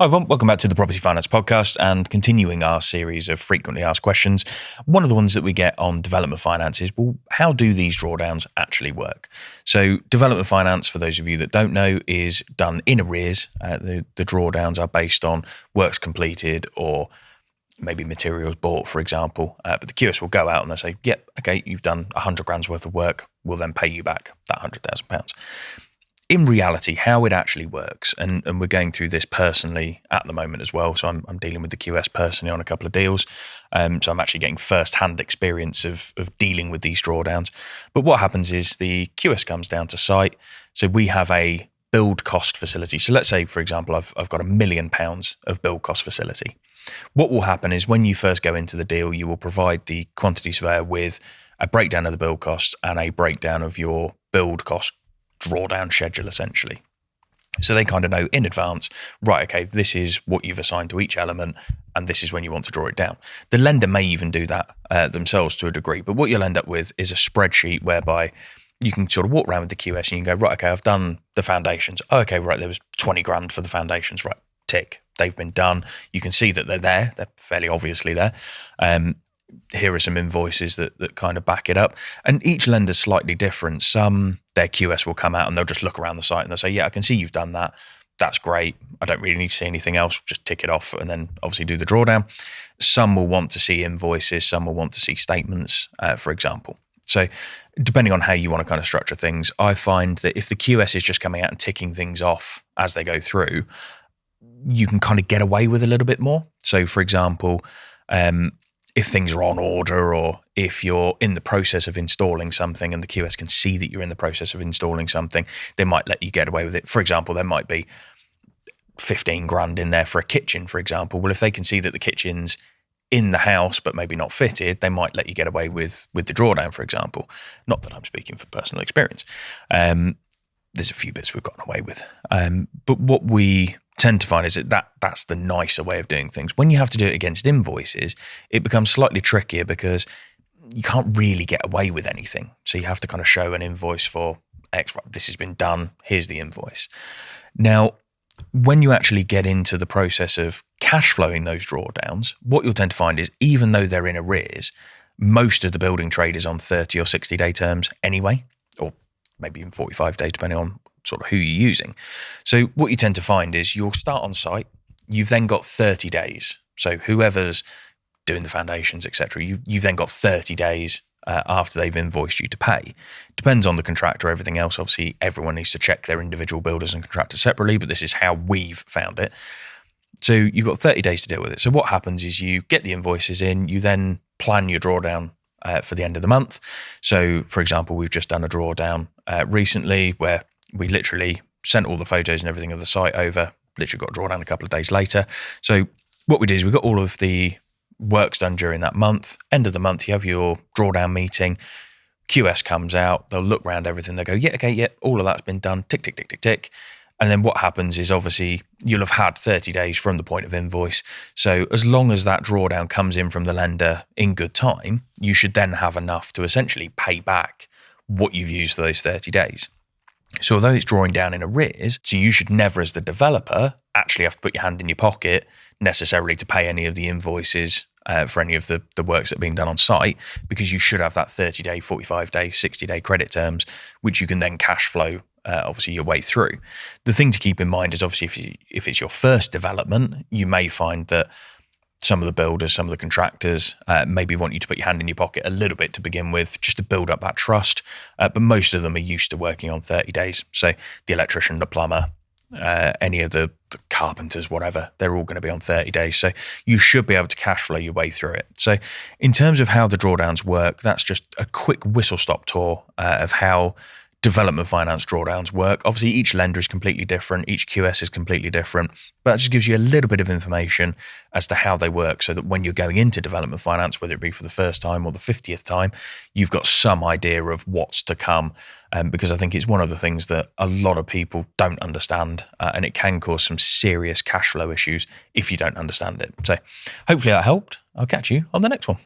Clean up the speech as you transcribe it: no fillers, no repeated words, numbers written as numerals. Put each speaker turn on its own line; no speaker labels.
Hi everyone, welcome back to the Property Finance Podcast and continuing our series of frequently asked questions. One of the ones that we get on development finance is, well, how do these drawdowns actually work? So development finance, for those of you that don't know, is done in arrears. The drawdowns are based on works completed or maybe materials bought, for example. But the QS will go out and they'll say, yep, okay, you've done 100 grand's worth of work. We'll then pay you back that £100,000. In reality, how it actually works, and we're going through this personally at the moment as well. So I'm dealing with the QS personally on a couple of deals. So I'm actually getting first-hand experience of dealing with these drawdowns. But what happens is the QS comes down to site. So we have a build cost facility. So let's say, for example, I've got £1 million of build cost facility. What will happen is when you first go into the deal, you will provide the quantity surveyor with a breakdown of the build costs and a breakdown of your build cost drawdown schedule, essentially. So they kind of know in advance, right, okay, this is what you've assigned to each element and this is when you want to draw it down. The lender may even do that themselves to a degree, but what you'll end up with is a spreadsheet whereby you can sort of walk around with the QS and you can go, right, okay, I've done the foundations. Oh, okay, right, there was 20 grand for the foundations, right, tick, they've been done. You can see that they're there, they're fairly obviously there. Here are some invoices that kind of back it up. And each lender's slightly different. Some, their QS will come out and they'll just look around the site and they'll say, yeah, I can see you've done that. That's great. I don't really need to see anything else. Just tick it off and then obviously do the drawdown. Some will want to see invoices. Some will want to see statements, for example. So depending on how you want to kind of structure things, I find that if the QS is just coming out and ticking things off as they go through, you can kind of get away with a little bit more. So for example, if things are on order or if you're in the process of installing something and the QS can see that you're in the process of installing something, they might let you get away with it. For example, there might be 15 grand in there for a kitchen, for example. Well, if they can see that the kitchen's in the house but maybe not fitted, they might let you get away with the drawdown, for example. Not that I'm speaking from personal experience. There's a few bits we've gotten away with. But what we tend to find is that's the nicer way of doing things. When you have to do it against invoices, it becomes slightly trickier because you can't really get away with anything. So you have to kind of show an invoice for X, right, this has been done, here's the invoice. Now, when you actually get into the process of cash flowing those drawdowns, what you'll tend to find is even though they're in arrears, most of the building trade is on 30 or 60 day terms anyway, or maybe even 45 days, depending on sort of who you're using. So what you tend to find is you'll start on site, you've then got 30 days. So whoever's doing the foundations, etc., you've then got 30 days after they've invoiced you to pay. Depends on the contractor, everything else. Obviously, everyone needs to check their individual builders and contractors separately, but this is how we've found it. So you've got 30 days to deal with it. So what happens is you get the invoices in, you then plan your drawdown for the end of the month. So, for example, we've just done a drawdown recently where we literally sent all the photos and everything of the site over, literally got a drawdown a couple of days later. So what we did is we got all of the works done during that month. End of the month, you have your drawdown meeting. QS comes out, they'll look around everything. They'll go, yeah, okay, yeah, all of that's been done. Tick, tick, tick, tick, tick. And then what happens is obviously you'll have had 30 days from the point of invoice. So as long as that drawdown comes in from the lender in good time, you should then have enough to essentially pay back what you've used for those 30 days. So although it's drawing down in arrears, so you should never, as the developer, actually have to put your hand in your pocket necessarily to pay any of the invoices for any of the works that are being done on site, because you should have that 30-day, 45-day, 60-day credit terms, which you can then cash flow obviously your way through. The thing to keep in mind is obviously if it's your first development, you may find that some of the builders, some of the contractors maybe want you to put your hand in your pocket a little bit to begin with, just to build up that trust. But most of them are used to working on 30 days. So the electrician, the plumber, any of the carpenters, whatever, they're all going to be on 30 days. So you should be able to cash flow your way through it. So in terms of how the drawdowns work, that's just a quick whistle-stop tour of how development finance drawdowns work. Obviously, each lender is completely different. Each QS is completely different. But that just gives you a little bit of information as to how they work so that when you're going into development finance, whether it be for the first time or the 50th time, you've got some idea of what's to come. Because I think it's one of the things that a lot of people don't understand, and it can cause some serious cash flow issues if you don't understand it. So hopefully that helped. I'll catch you on the next one.